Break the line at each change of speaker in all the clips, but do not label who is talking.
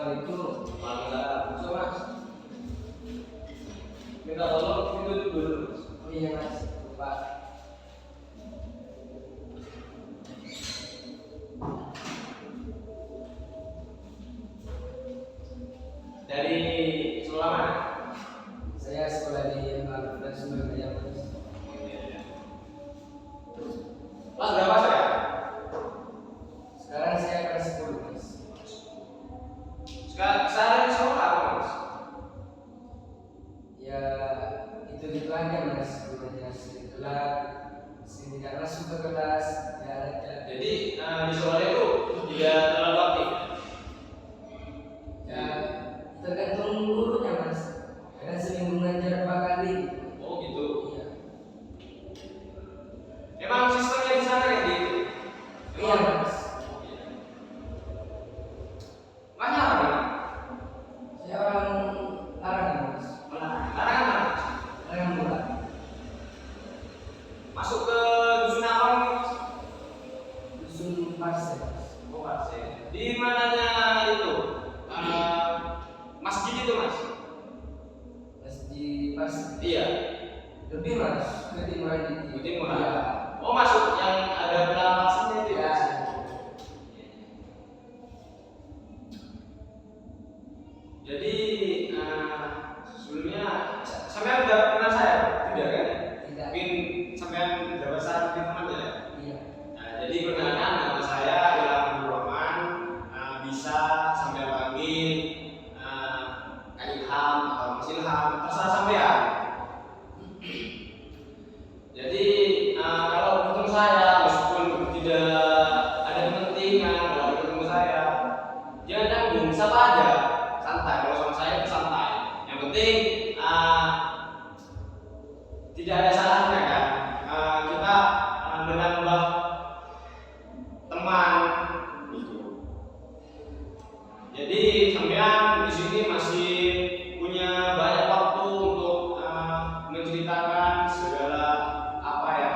soal itu
Mangga, so mas. Minta tolong itu dulu.
oh iya mas, lupa.
Dari sekolah mana?
Saya sekolah di Al-Quran Surabaya mas.
Kelas berapa saya?
Sekarang saya kelas 10 mas.
Sekarang sekolah apa mas?
Ya itu aja mas, gunanya sering telat, sering tidak masuk ke kelas, ya ada.
Jadi di sekolah itu tidak terlalu aktif.
Ya tergantung gurunya mas, kadang seminggu ngajar 2 kali.
Oh gitu.
Iya.
Emang sistemnya di sana kayak gitu?
Iya mas.
Masnya apa mana?
Saya orang Larangan mas.
Larangan mana?
Larangan Mula.
Masuk ke dusun apa nih?
Dusun Parse mas.
Oh Parse. Di mananya itu? Masjid itu mas?
Masjid Parse.
Iya.
Lebih mas, ke timuran dikit.
Di timur.
Iya.
Oh masuk yang ada pelampasnya itu ya?
Ya.
Jadi sebelumnya sampai udah kenal saya? Tidak kan?
Tidak.
Mungkin sampai dapat saran di teman ya?
Iya.
Nah, jadi perkenalkan nama saya Ilham Abdul Rahman, bisa sampai panggil Kak Ilham atau Mas Ilham, terserah sampean. Jadi kalau ketemu saya meskipun tidak ada kepentingan, kalau ada ketemu saya jangan canggung, siapa aja, santai. Kalau sama saya itu santai. Yang penting tidak ada salahnya kan kita menambah teman gitu. Jadi sampean di sini masih punya banyak waktu untuk menceritakan segala apa yang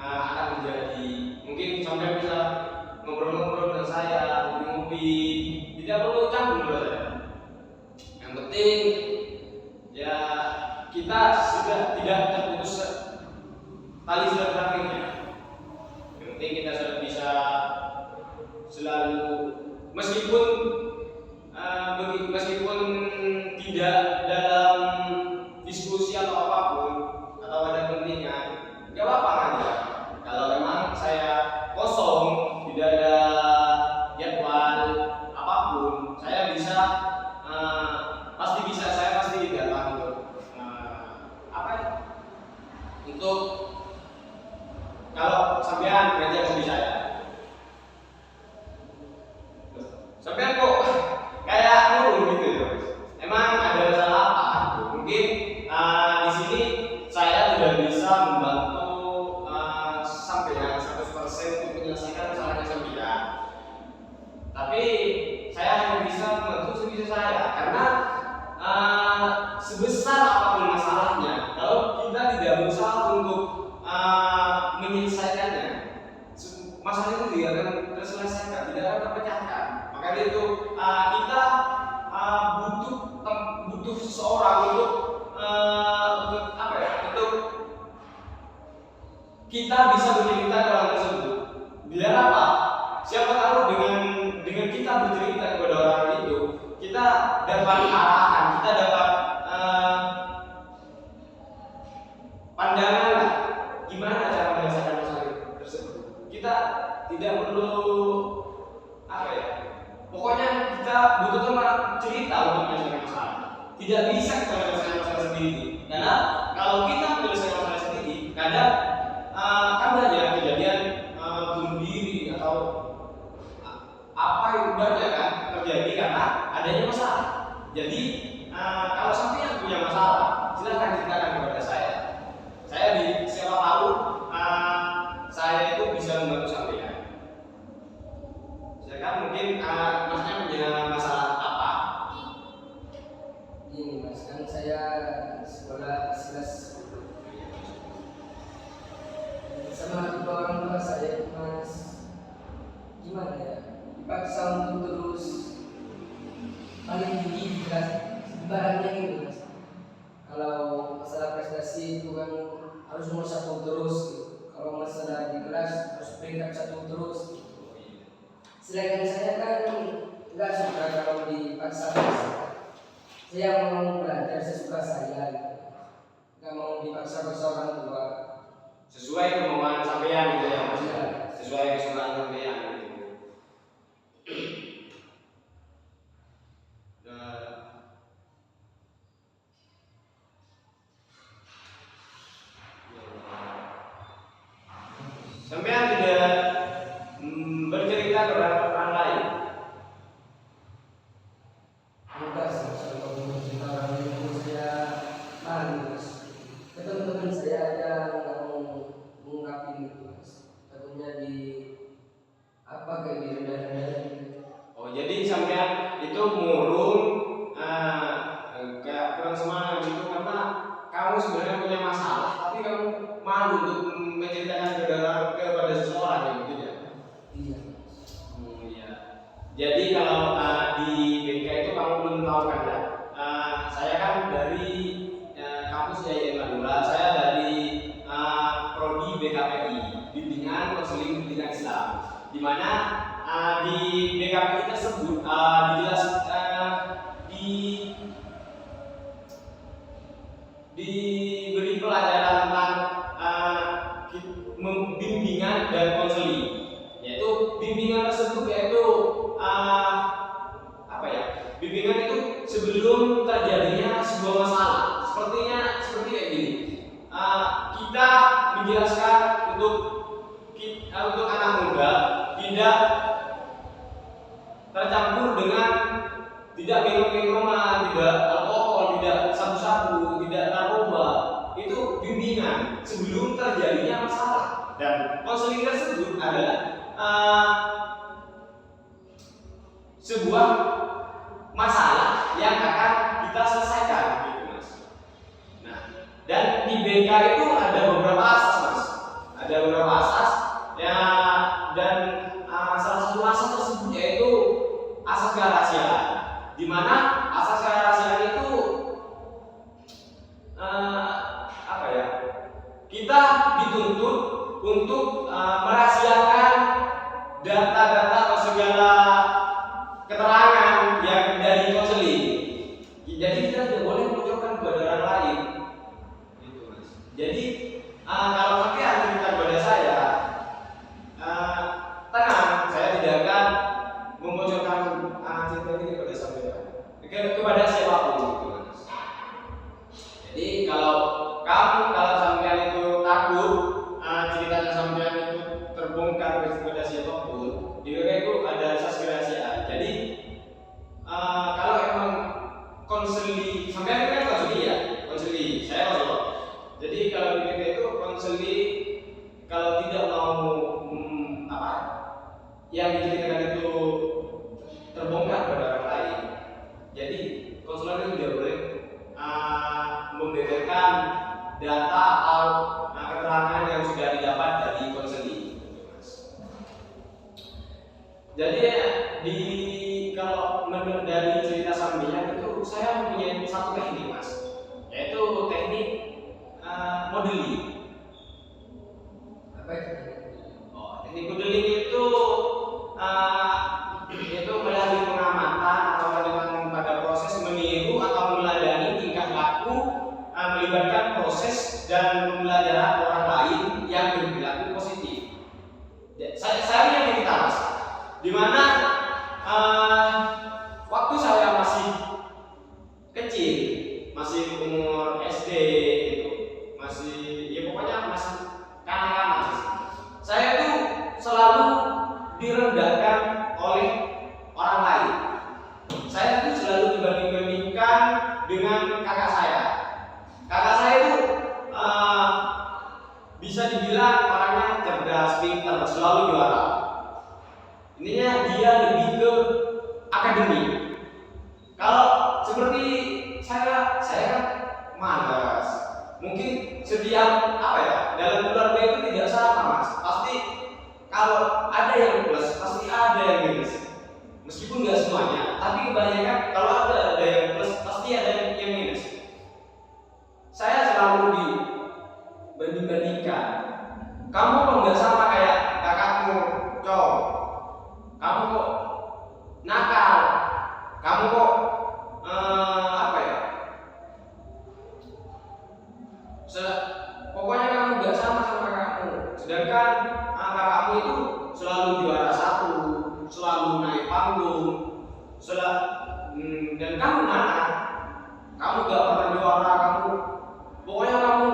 akan terjadi. Mungkin sampean bisa ngobrol-ngobrol dengan saya, ngopi-ngopi, tidak perlu canggung dengan saya. Yang penting ya kita sudah tidak terputus tali silaturahminya. Yang penting kita sudah bisa selalu meskipun tidak dalam diskusi atau apapun atau ada kepentingan, nggak apa-apa aja. Kalau memang saya kosong, tidak ada jadwal apapun, saya bisa saya pasti datang untuk apa ya? Untuk kalau sampean ngajak hobi saya. Sampean kok kayak ngurung gitu ya? Emang ada masalah apa? Mungkin di sini saya tidak bisa membantu sampean 100% untuk menyelesaikan masalahnya sampean. Tapi saya hanya bisa membantu sebisa saya karena sebesar apapun masalahnya, kalau kita tidak berusaha untuk menyelesaikannya, masalah itu tidak akan terselesaikan, tidak akan terpecahkan. Makanya itu kita butuh seseorang untuk apa ya? Untuk kita bisa bercerita ke orang tersebut. Biar apa? Siapa tahu dengan kita bercerita kepada orang itu, kita dapat arahan, kita dapat pandangan lah gimana cara menyelesaikan masalah tersebut. Kita tidak perlu apa ya? Pokoknya kita butuh teman cerita untuk menyelesaikan masalah. Tidak bisa kita menyelesaikan masalah sendiri. Karena kalau kita menyelesaikan masalah sendiri, kadang kan banyak kejadian bunuh diri atau apa itu banyak kan terjadi karena adanya masalah. Jadi kalau sampai yang punya masalah, silakan ceritakan kepada saya. Siapa tahu saya itu bisa membantu sampean. Silakan mungkin masnya punya masalah apa?
Ini mas, kan saya sekolah kelas 10. harus nomor satu terus gitu. Kalau masalah di kelas harus peringkat satu terus gitu. Sedangkan saya kan nggak suka kalau dipaksa. Saya mau belajar sesuka saya gitu. Nggak mau dipaksa-paksa orang tua.
Sesuai kemauan sampean gitu ya Mas.
Iya.
Sesuai kesukaan sampean gitu. Sampean tidak bercerita kepada orang lain.
Enggak sih, kalau cerita orang itu saya malu mas. Ke teman-teman saya aja nggak mau mengungkapin itu mas. Takutnya di apa kayak di rendah-rendah gitu.
Oh, jadi sampean itu murung kayak kurang semangat gitu karena kamu sebenarnya punya masalah, tapi kamu malu untuk menceritakan kepada seseorang ya gitu ya.
Iya.
Iya. Jadi kalau di BK itu kamu belum tahu kan ya? Saya kan dari kampus Jaya Madura, saya dari prodi BKPI, bimbingan konseling pendidikan Islam, di mana di BKPI tersebut diberi pelajaran tentang bimbingan dan konseling, yaitu bimbingan tersebut yaitu apa ya? Bimbingan itu sebelum terjadinya sebuah masalah, seperti kayak gini. Kita menjelaskan untuk anak muda tidak tercampur dengan tidak minum-minuman, tidak alkohol, tidak sabu-sabu, tidak narkoba. Itu bimbingan sebelum terjadinya masalah. Dan konseling tersebut adalah sebuah masalah yang akan kita selesaikan, gitu mas. Nah, dan di BK itu ada beberapa asas mas. Ada beberapa asas ya, dan salah satu asas tersebut yaitu asas kerahasiaan, di mana asas kerahasiaan itu apa ya? Kita dituntut untuk merahasiakan data-data atau segala keterangan yang dari konseling. Jadi kita tidak boleh membocorkan kepada orang lain. Gitu mas. Jadi kalau kalian cerita kepada saya, tenang, saya tidak akan membocorkan cerita ini kepada kepada siapapun, gitu mas. Jadi kalau sampean itu takut ceritanya sampean itu terbongkar kepada siapapun, di BK itu ada asas kerahasiaan. Jadi kalau emang konseli, sampean kan konseli ya, konseli, saya konselor. Jadi kalau di BK itu konseli kalau tidak mau yang diceritakan itu terbongkar pada orang lain, jadi konselor itu tidak boleh membeberkan data atau keterangan yang sudah didapat dari konseling. Jadi kalau menurut dari cerita sampean itu saya mempunyai satu teknik mas, yaitu teknik modeling.
Apa itu?
Teknik modeling itu melalui pengamatan atau melakukan pada proses meniru atau meneladani tingkah laku, melibatkan proses dan pembelajaran orang lain yang berperilaku positif. Saya yang cerita mas, di mana waktu saya masih kecil, masih umur SD gitu, masih ya pokoknya masih kanak-kanak, saya tuh selalu direndahkan oleh orang lain. Saya tuh selalu dibanding-bandingkan dengan kakak saya. Kakak saya itu bisa dibilang orangnya cerdas, pintar, selalu juara. Ininya dia lebih ke akademik. Kalau seperti saya kan malas. Mungkin setiap dalam keluarga itu tidak sama mas. Pasti kalau ada yang plus, pasti ada yang minus. Meskipun nggak semuanya, tapi kebanyakan kalau ada yang plus, pasti ada yang minus. Saya selalu dibanding banding-bandingkan. Kamu kok nggak sama kayak kakakmu, cowok? Kamu kok nakal? Kamu kok apa ya? Pokoknya kamu nggak sama kakakmu. Sedangkan kakakmu itu selalu juara satu, selalu naik panggung, dan kamu mana? Kamu gak pernah juara, pokoknya kamu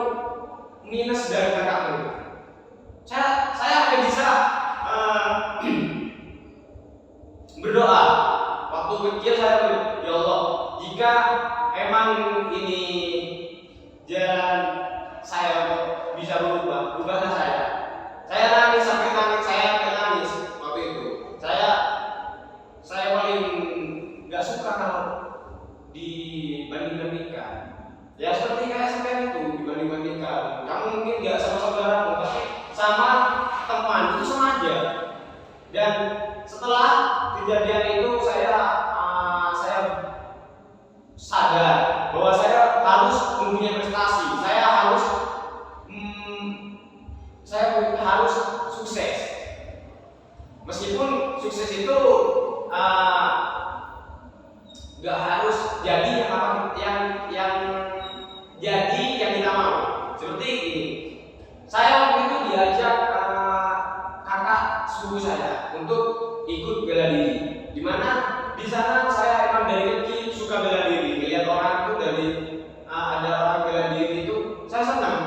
minus dari kakakmu. Saya hanya bisa berdoa. Waktu kecil saya berdoa, ya Allah, jika emang ini jalan saya bisa berubah, ubahlah saya. Saya nangis sampai nangis waktu itu. Saya paling nggak suka kalau dibanding-bandingkan. Ya seperti kayak sampai itu dibanding-bandingkan. Kamu mungkin nggak sama saudaramu, tapi sama teman itu sama aja. Dan setelah kejadian itu saya sadar bahwa saya harus mempunyai prestasi. Saya harus sukses. Meskipun sukses itu nggak harus jadi yang kita mau. Seperti ini, saya waktu itu diajak kakak sepupu saya untuk ikut bela diri. Dimana di sana saya emang dari kecil suka bela diri. Lihat orang itu ada orang bela diri itu saya senang.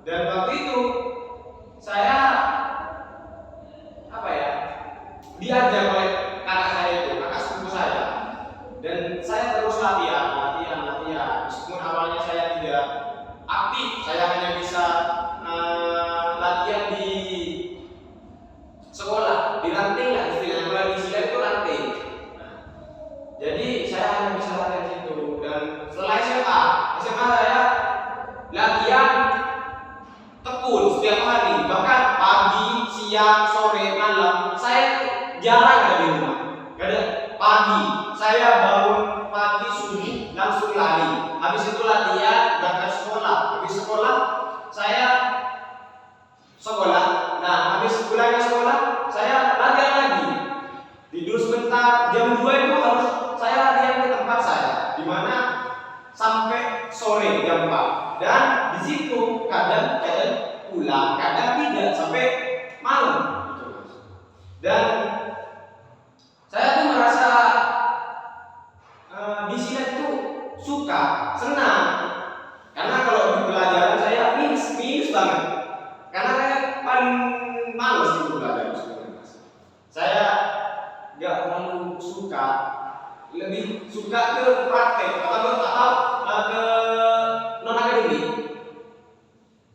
Dan waktu itu saya diajak oleh kakak saya itu, kakak sepupu saya. Dan saya terus latihan. Meskipun awalnya saya tidak aktif, saya hanya bisa latihan di sekolah, di ranting lah istilahnya. Kalau di sini itu ranting. Jadi saya hanya bisa latihan di situ. Dan setelah SMA saya latihan tekun setiap hari, bahkan pagi, siang, sore, malam. Saya jarang ada di rumah. Pagi saya bangun pagi subuh langsung lari. Habis itu latihan, berangkat sekolah. Habis sekolah saya sekolah. Nah, habis pulangnya sekolah saya latihan lagi. Tidur sebentar. Jam 2 itu harus saya latihan ke tempat saya, di mana sampai sore jam 4. Dan di situ kadang pulang, kadang tidak sampai malam gitu, Mas. Dan saya tuh merasa di sini itu suka, senang. Karena kalau di pelajaran saya minus banget. Karena saya paling males di pelajaran sebenarnya. Saya nggak terlalu suka, lebih suka ke praktek atau ke non akademik.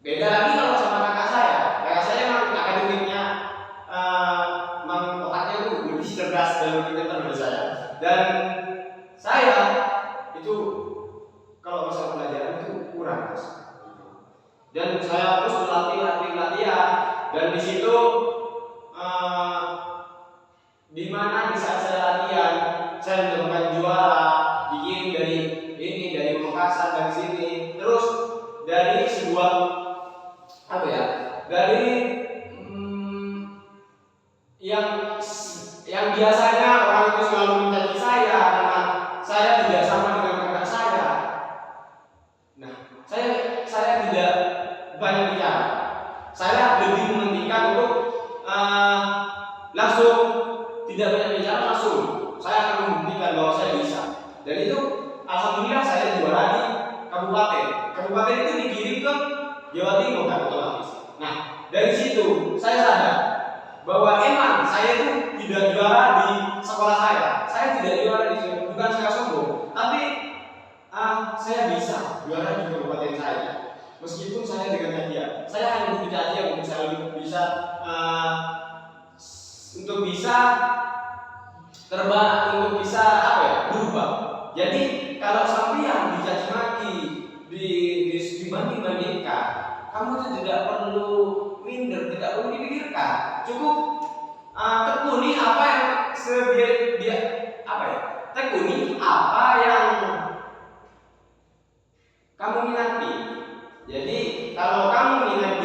Beda lagi kalau sama kakak saya. Kakak saya memang akademiknya otaknya itu lebih cerdas dan lebih pintar dari saya. Dan saya itu kalau masalah pelajaran itu kurang, Mas. Dan saya terus latihan. Dan di situ di mana di saat saya latihan saya mendapatkan juara, dikirim dari Makassar, dari sini. Terus dari sebuah dari yang biasanya orang itu selalu mencaci saya karena saya tidak sama dengan kakak saya. Nah, saya tidak banyak bicara. Saya lebih mementingkan untuk langsung tidak banyak bicara, langsung saya akan membuktikan bahwa saya bisa. Dan itu alhamdulillah saya juara di kabupaten. Kabupaten itu dikirim ke Jawa Timur kan otomatis. Nah, dari situ saya sadar bahwa emang saya itu tidak juara di sekolah saya. Saya tidak juara di sini, bukan saya sombong, tapi saya bisa juara di kabupaten saya. Meskipun saya dengan cacian, saya hanya butuh cacian untuk saya bisa untuk bisa terbang, untuk bisa berubah. Jadi kalau sampean dicaci maki, dibanding-bandingkan, kamu itu tidak perlu minder, tidak perlu dipikirkan. Cukup tekuni apa yang tekuni apa yang kamu minati. Jadi kalau kamu minati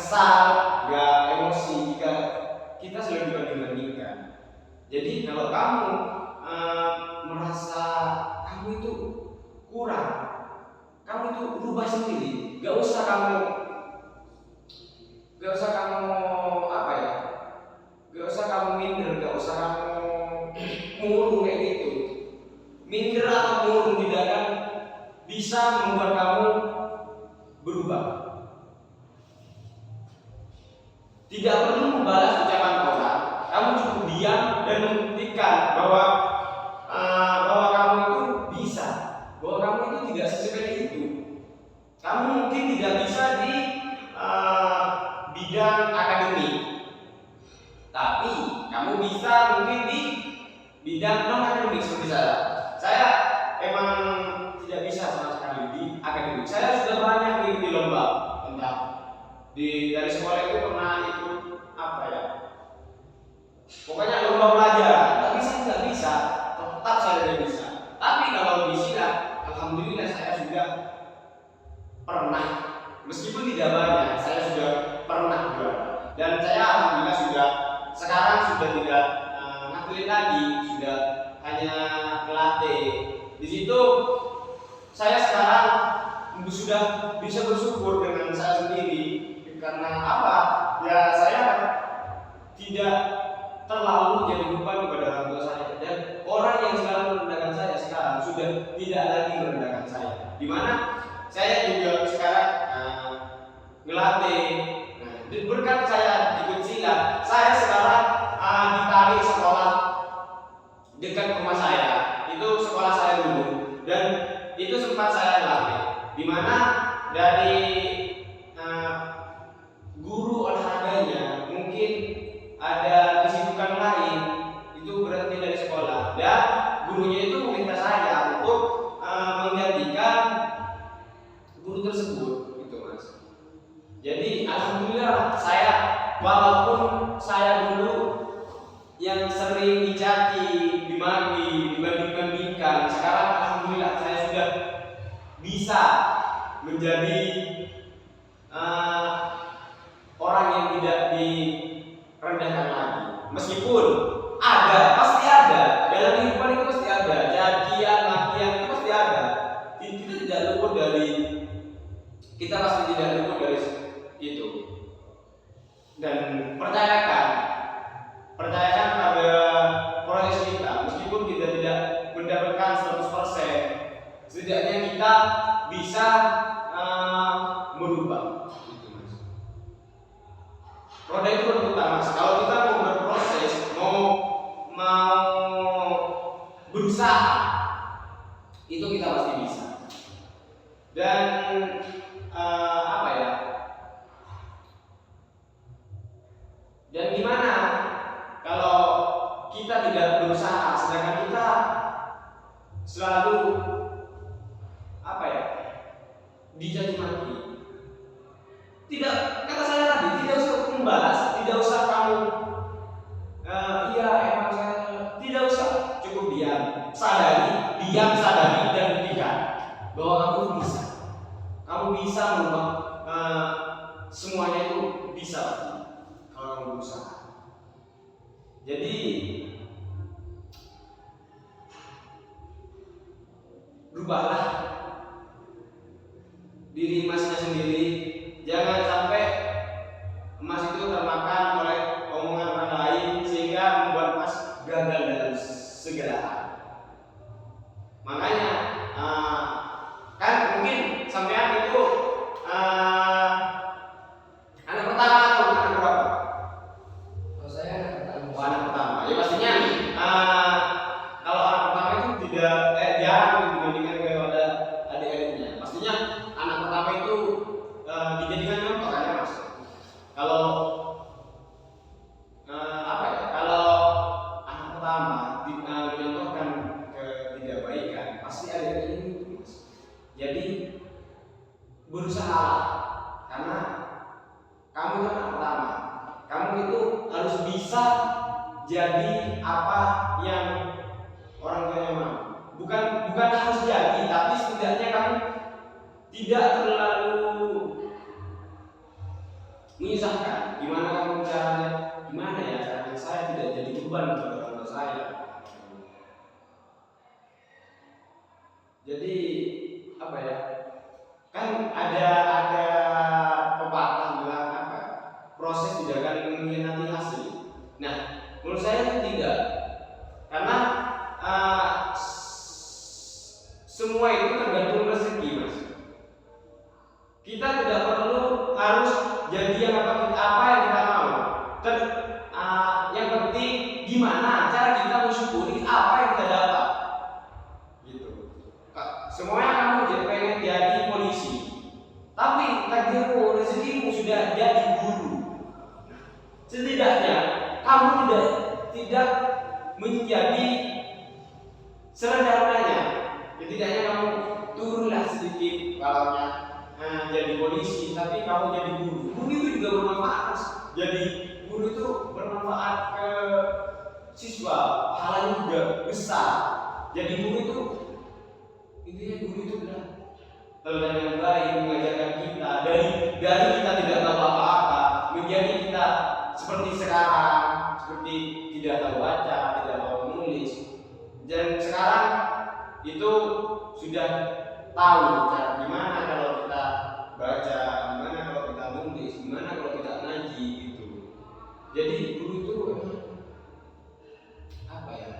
kesal, nggak emosi jika kita selalu dibanding-bandingkan. Jadi kalau kamu merasa kamu itu kurang, kamu itu rubah sendiri. Gak usah kamu apa ya? Gak usah kamu minder, gak usah kamu murung kayak gitu. Minder atau murung tidak akan bisa membuat kamu berubah. Tidak perlu membalas ucapan orang. Kamu cukup diam dan membuktikan bahwa kamu itu bisa, bahwa kamu itu tidak sesepele itu. Kamu mungkin tidak bisa di bidang akademik, tapi kamu bisa mungkin di bidang non akademik seperti saya. Saya emang tidak bisa sama sekali di akademik. Saya sudah banyak mengikuti lomba, entah dari sekolah itu pernah ikut apa ya? Pokoknya lomba pelajaran, tapi saya nggak bisa. Tetap saya tidak bisa. Tapi kalau di silat, alhamdulillah saya sudah pernah, meskipun tidak banyak, saya sudah pernah juara. Dan saya alhamdulillah sekarang sudah tidak ngaturin lagi, sudah hanya melatih. Di situ saya sekarang sudah bisa bersyukur dengan saya sendiri. Karena apa? Ya saya tidak terlalu jadi beban kepada orang tua saya, dan orang yang selalu merendahkan saya sekarang sudah tidak lagi merendahkan saya. Dimana saya juga sekarang ngelatih. Berkat saya ikut silat, saya sekarang ditarik sekolah dekat rumah saya. Itu sekolah saya dulu, dan itu sempat saya latih. Dimana dari guru olahraganya mungkin ada kesibukan lain, itu berhenti dari sekolah, dan gurunya itu meminta saya untuk menggantikan guru tersebut, gitu mas. Jadi alhamdulillah saya, walaupun saya dulu yang sering dicaci, dimaki, dibanding-bandingkan, sekarang alhamdulillah saya sudah bisa menjadi orang yang tidak direndahkan lagi. Meskipun pasti ada dalam kehidupan itu, pasti ada cacian, makian, itu pasti ada. Kita pasti tidak luput dari itu. Dan percayakan pada proses kita, meskipun kita tidak mendapatkan 100%, setidaknya kita bisa merubah. Roda itu berputar mas. Kalau kita mau berproses, mau berusaha, itu kita pasti bisa. Dan apa ya? Dan gimana kalau kita tidak berusaha, sedangkan kita selalu apa ya? Dicaci maki. Tidak, kata saya tadi, tidak usah membalas, tidak usah kamu iya emang saya, tidak usah, cukup diam, sadari, dan buktikan bahwa kamu bisa. Kamu bisa merubah semuanya itu bisa kalau kamu berusaha. Jadi rubahlah diri masnya sendiri. Jangan sampai emas itu termakan oleh omongan orang lain sehingga membuat emas gagal dalam segala hal. Makanya kan mungkin sampean itu anak pertama atau anak berapa?
Kalau saya anak pertama.
Oh, anak pertama. Ya pastinya kalau anak pertama itu tidak jarang dibandingkan kepada adik-adiknya. Pastinya anak pertama itu dijadikan contoh kan ya mas. Kalau apa ya? Kalau anak pertama dicontohkan ketidakbaikan, pasti adik-adik ini mas. Jadi berusaha, karena kamu itu anak pertama. Kamu itu harus bisa jadi apa yang orang tuanya mau. Bukan harus jadi, tapi setidaknya kamu tidak terlalu menyusahkan. Gimana kamu caranya? Gimana ya caranya saya tidak jadi beban kepada orang tua saya? Jadi apa ya? Kan ada pepatah bilang apa? Proses tidak akan mengkhianati hasil. Nah, menurut saya itu tidak, karena semua itu tergantung rezeki, Mas. Kita tidak perlu harus jadi yang apa yang kita mau. Yang penting gimana cara kita mensyukuri apa yang kita dapat. Gitu. Semuanya kamu pengen jadi polisi, tapi takdirmu, rezekimu sudah jadi guru. Setidaknya kamu tidak menjadi serendah-rendahnya. Setidaknya kamu turunlah sedikit balapnya jadi polisi, tapi kamu jadi guru. Guru itu juga bermanfaat, Mas. Jadi guru itu bermanfaat ke siswa, pahalanya juga besar. Jadi guru itu intinya guru itu adalah teladan yang baik, mengajarkan kita dari kita tidak tahu apa-apa menjadi kita seperti sekarang, seperti tidak tahu baca, tidak tahu menulis. Dan sekarang itu sudah tahu cara gimana kalau kita baca, gimana kalau kita nulis, gimana kalau kita ngaji gitu. Jadi guru itu apa ya?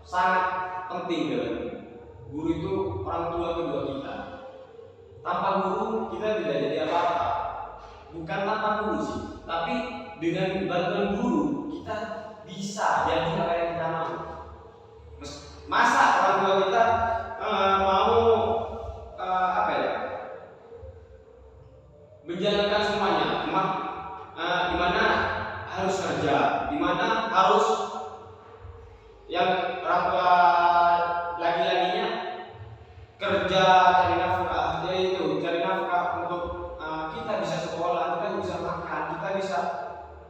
Sangat penting dalam guru itu orang tua kedua kita. Tanpa guru kita tidak jadi apa-apa. Bukan tanpa guru sih, tapi dengan bantuan guru kita bisa jadi apa yang kita mau. Masa orang tua kita mau apa ya? Menjalankan semuanya, di mana harus kerja, di mana harus yang orang tua laki-lakinya kerja cari nafkah, yaitu cari nafkah untuk kita bisa sekolah, kita bisa makan, kita bisa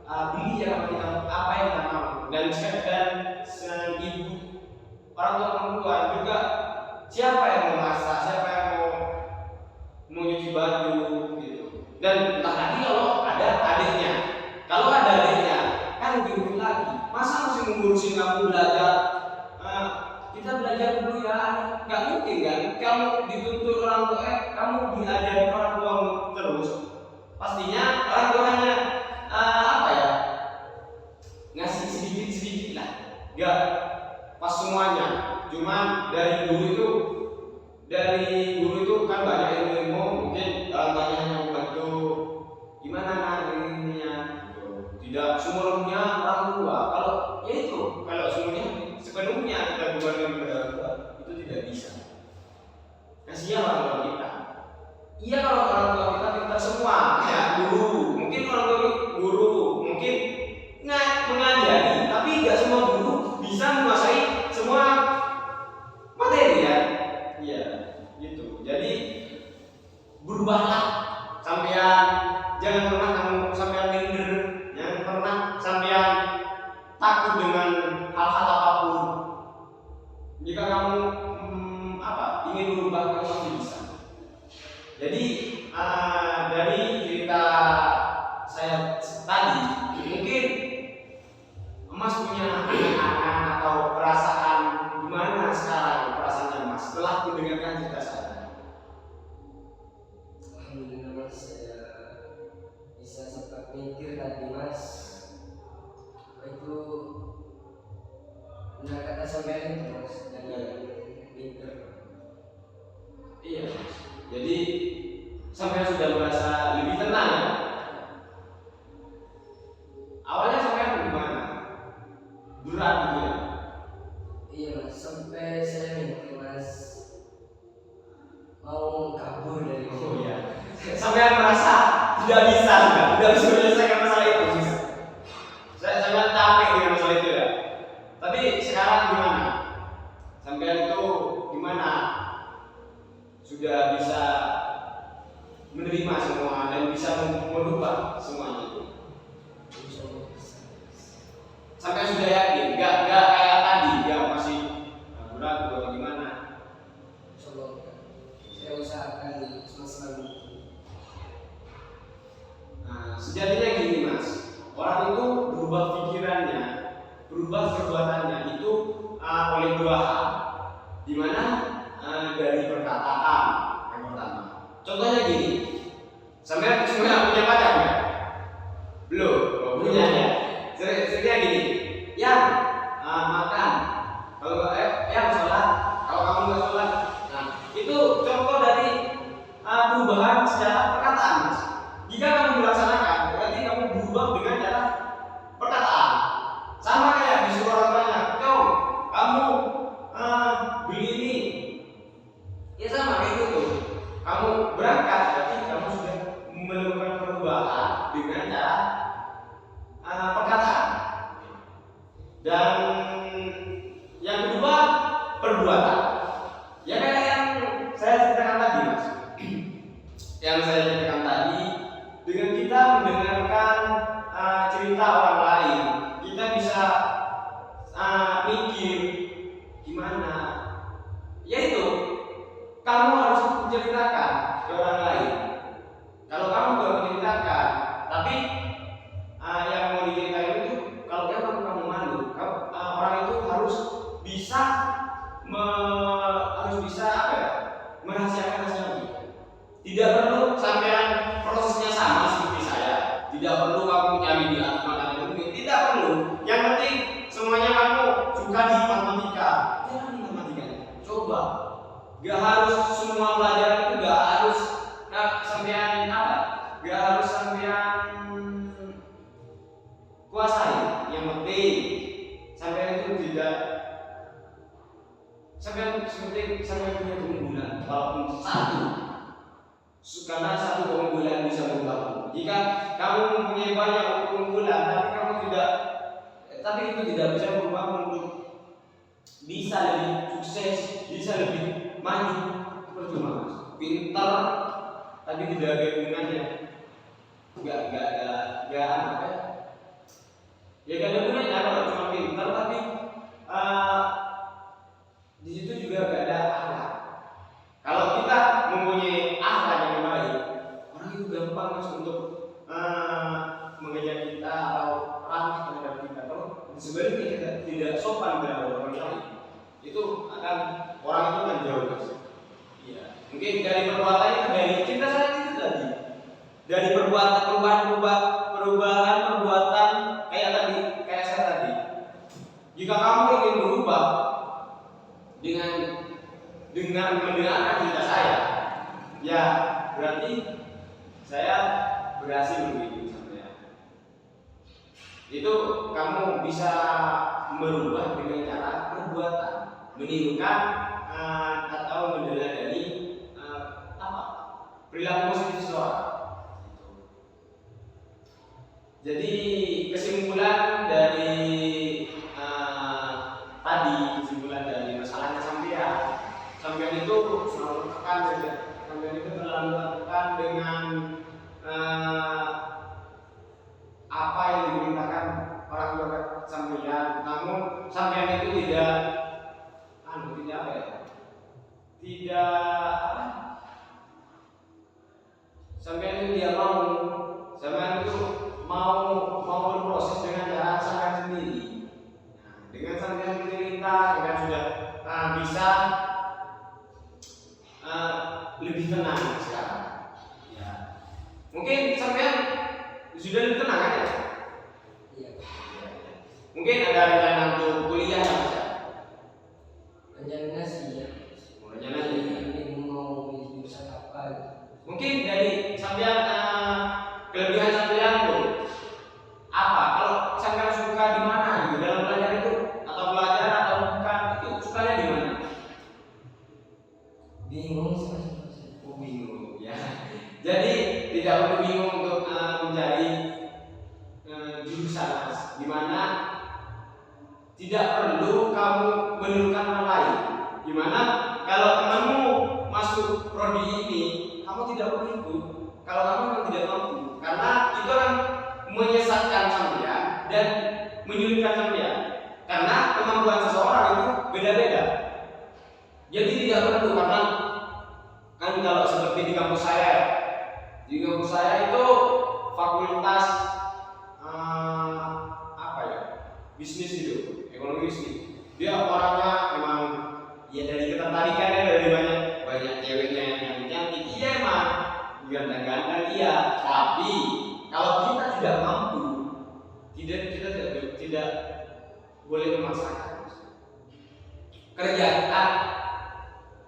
beli apa yang kita mau. Dan ibu orang tua juga siapa yang mau masak, siapa yang mau nyuci baju gitu. Dan entah lagi kalau ada adiknya. Kalau ada adiknya kan lebih rugi lagi. Masa masih mengurusin kamu belajar? Kita belajar dulu ya. Gak mungkin kan? Kamu dituntut orang tua, kamu diajari orang tuamu terus. Pastinya orang tua hanya apa ya? Ngasih sedikit-sedikit lah. Gak pas semuanya. Cuman dari guru itu kan banyak ilmu, mungkin orang tuanya hanya membantu gimana ngajarinnya gitu. Tidak semuanya orang tua. Kalau sepenuhnya kita bebankan kepada orang tua, itu tidak bisa. Kasihan orang tua kita. Iya, kalau orang tua kita pintar semua, ya guru, mungkin orang tua guru, mungkin mengajari, tapi tidak semua guru bisa menguasai semua materi ya. Iya, gitu. Jadi berubahlah sampean, jangan pernah kamu sampean minder, jangan pernah sampean takut dengan hal-hal apapun. Jika kamu ingin berubah, kamu pasti bisa. Jadi dari cerita saya tadi, mungkin Mas punya anak atau perasaan gimana sekarang perasaannya Mas setelah mendengarkan cerita saya?
Alhamdulillah Mas, saya bisa sempat mikir tadi Mas. Itu benar kata sampean itu Mas, jangan mikir.
Iya, jadi sampean sudah merasa lebih tenang ya? Awalnya sampean gimana? Berat gitu ya?
Iya Mas, sampai saya mikir Mas mau kabur dari
Oh iya. Sampean merasa tidak bisa menyelesaikan masalah itu. Saya sangat capek dengan masalah itu ya. Tapi sekarang gimana? Sampean itu gimana? Sudah bisa menerima semua dan bisa merubah semuanya itu. Sampai sudah yakin, gak kayak tadi, ya masih ragu atau gimana?
Coba saya usahakan semasa mungkin.
sejatinya gini mas, orang itu berubah pikirannya, berubah perbuatannya itu oleh dua hal, dimana dari perkataan yang pertama. Contohnya gini, sampai semuanya punya pacar nggak? Belum, punya ya. Sebenarnya gini, yang makan, kalau yang sholat, kalau kamu nggak sholat, nah itu contoh dari perubahan secara perkataan mas. Jika kamu melaksanakan, berarti kamu berubah dengan cara perkataan. Sama kayak disuruh orang banyak, kamu beli ini, ya sama kayak gitu. Kamu berangkat, berarti kamu sudah melakukan perubahan dengan cara perkataan. Dan yang kedua, perbuatan. Ya kayak yang saya ceritakan tadi mas. Yang saya ceritakan tadi, dengan kita mendengarkan cerita orang lain, kita bisa mikir gimana. Yaitu kamu harus menceritakan ke orang lain. Kalau kamu gak menceritakan, tapi yang mau diceritain itu, kalau kamu malu, orang itu harus bisa merahasiakan hasilnya. Tidak perlu sampean prosesnya sama seperti saya. Tidak perlu kamu nyari di makanan itu, tidak perlu. Yang penting semuanya kamu suka di matematika. Jangan di matematika. Coba. Gak harus semua pelajaran itu gak harus sampean apa? Gak harus sampean kuasai. Yang penting sampean itu tidak sampean punya keunggulan walaupun satu. Karena satu keunggulan bisa berubah. Jika kamu mempunyai banyak keunggulan, tapi itu tidak bisa berubah untuk bisa lebih sukses, bisa lebih maju, percuma mas. Pintar, tapi tidak ada gunanya. Gak apa ya? Ya gak ada gunanya kalau cuma pintar, tapi di situ juga gak ada akhlak. Kalau kita mempunyai akhlak yang baik, orang itu gampang mas untuk mengejar kita atau ramah terhadap kita. Kalau sebaliknya kita tidak sopan terhadap orang lain, itu akan orang itu akan jauh mas. Iya. Mungkin dari perbuatan itu, dari cinta saya itu tadi, dari perubahan perbuatan kayak saya tadi. Jika kamu ingin berubah dengan mendengarkan cerita saya, ya berarti saya berhasil begitu sampai. Itu kamu bisa merubah dengan cara perbuatan, menirukan atau meneladani perilaku positif seseorang. Jadi kesimpulan dari kesimpulan dari masalahnya sampean itu selalu tekan dengan apa yang diperintahkan orang tua sampean. Namun sampean itu tidak sampean itu dia sampean itu mau berproses dengan cara sampean sendiri. Dengan sampean bercerita, sampean sudah bisa lebih tenang sekarang. Ya. Mungkin sampean sudah lebih tenang kan ya?
Iya.
Mungkin ada rencana untuk kuliah ya mas?
Rencananya sih ya.
Rencananya
ini mau jurusan apa gitu.
Mungkin dari sampean kelebihan sampean tuh apa? Kalau sampean suka di mana gitu dalam belajar itu, atau belajar atau bukan, itu sukanya di mana?
Bingung sih.
Bingung ya. Jadi tidak perlu bingung untuk mencari jurusan mas, di mana tidak perlu kamu menirukan orang lain. Dimana kalau temanmu masuk prodi ini, kamu tidak perlu ikut. Kalau kamu memang tidak mampu, karena itu akan menyesatkan sampean dan menyulitkan sampean. Karena kemampuan seseorang itu beda-beda. Jadi tidak perlu, karena kan kalau seperti di kampus saya itu fakultas apa ya, bisnis gitu, ekonomi bisnis. Dia orangnya emang ya dari ketertarikannya dari banyak ceweknya yang cantik, iya emang ganteng-ganteng iya, tapi kalau kita tidak mampu, kita tidak boleh memaksakan. Kerjakan,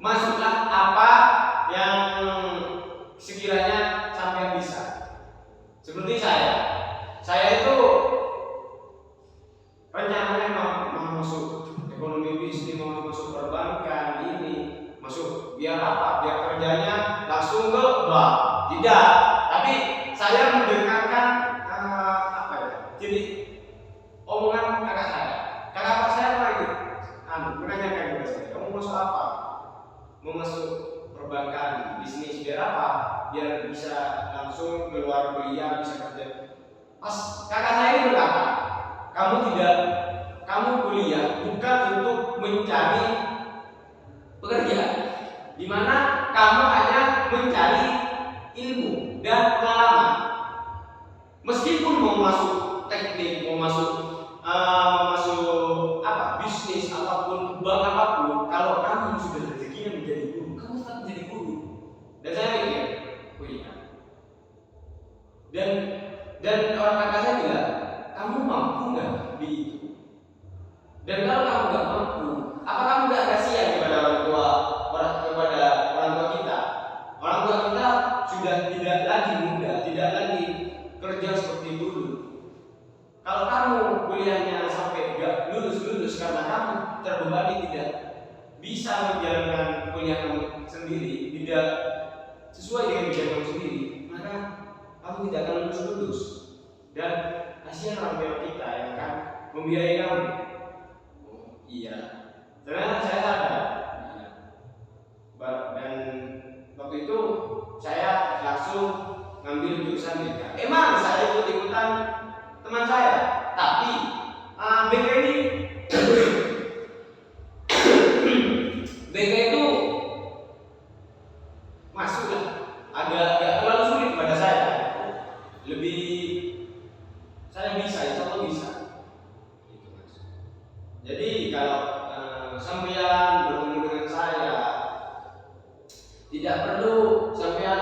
masuklah apa yang sekiranya sampai bisa. Seperti saya itu rencananya mau masuk ekonomi bisnis, mau masuk perbankan ini, masuk biar apa? Biar kerjanya langsung ke bank. Tidak, tapi saya mendengarkan apa ya? Jadi omongan kakak saya. Kakak saya lagi menanyakan kepada saya, kamu masuk apa? Mau masuk perbankan, bisnis, biar apa? Biar bisa langsung keluar kuliah, bisa kerja. Pas kakak saya ini berkata, kamu kuliah bukan untuk mencari pekerjaan, di mana kamu hanya mencari ilmu dan pengalaman. Meskipun mau masuk teknik, mau masuk apa bisnis ataupun bank apapun, kalau kamu sudah rezekinya menjadi guru, kamu tetap menjadi guru. Dan saya mikir, oh iya. Dan orang kakak saya bilang, kamu mampu nggak di itu? Dan kalau kamu nggak mampu, apa kamu nggak kasihan kepada orang tua kita? Orang tua kita sudah tidak lagi muda, tidak lagi kerja seperti dulu. Kalau kamu kuliahnya sampai nggak lulus karena kamu terbebani, tidak bisa menjalankan kuliah kamu sendiri, tidak sesuai dengan bidang kamu sendiri, maka kamu tidak akan lulus. Dan kasihan orang tua kita yang akan membiayai kamu. Oh iya, ternyata saya sadar. Dan waktu itu saya langsung ngambil jurusan BK. Emang saya ikut-ikutan teman saya, tapi BK ini BK itu masuklah agak terlalu sulit pada saya. Lebih saya bisa, insya Allah bisa. Gitu, Mas. Jadi kalau sampean bertemu dengan saya, tidak perlu sampean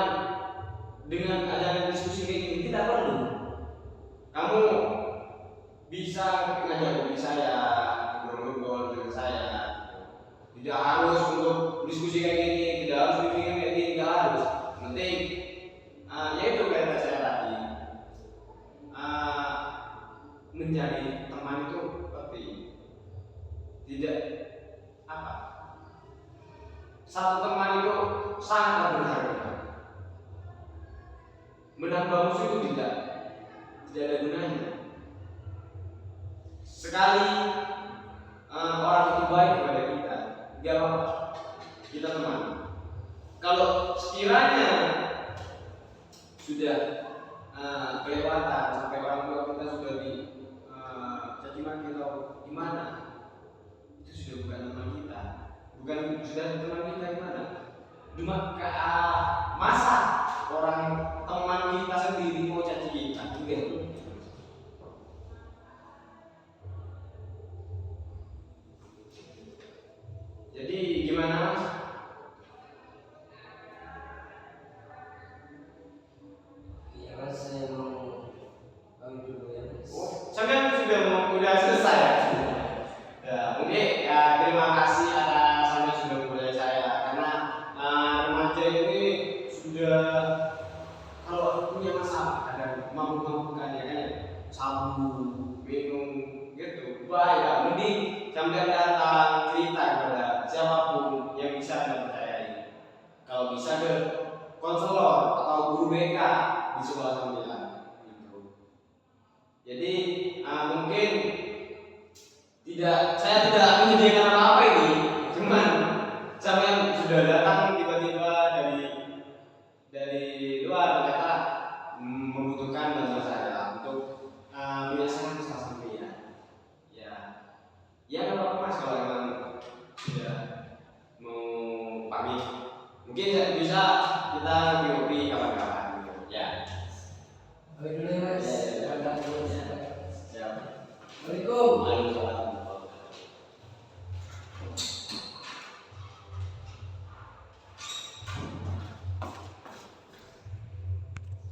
dengan ajaran diskusi kayak gini, tidak perlu. Kamu bisa ngajak kopi saya, ngobrol dengan saya. Tidak harus untuk diskusi kayak gini, tidak harus bikin kayak gini, tidak harus. Penting, yaitu kata saya tadi, mencari teman itu penting. Tidak apa? Satu teman itu sangat berharga. Menambah musuh itu tidak ada gunanya. Sekali orang itu baik kepada kita, tidak apa-apa, kita teman. Kalau sekiranya sudah kelewatan sampai orang tua kita sudah caci maki atau gimana, itu sudah bukan teman kita, sudah teman kita gimana? Cuma masa orang teman kita sendiri mau caci kita, gitu. Jadi gimana, Mas?
Iya, Mas, saya mau pamit dulu ya, Mas.
Oh, sampean udah selesai ya? Ya, mungkin ya terima kasih atas sampean sudah memulai saya, karena remaja ini sudah kalau punya masalah ada mabuk-mabukan ya kan, sabu, minum gitu, bahaya. Mending sampean datang cerita kepada siapapun yang bisa Anda percayai. Kalau bisa ke konselor atau guru BK di sekolah sampean gitu. Jadi mungkin saya tidak menyediakan apa-apa ini, cuman sampean sudah datang tiba-tiba dari luar, ternyata membutuhkan bantuan saya untuk menyelesaikan masalah sampean. Ya nggak apa-apa, Mas, kalau memang sudah mau pamit, mungkin bisa kita ngopi kapan-kapan gitu ya.
Kami dulu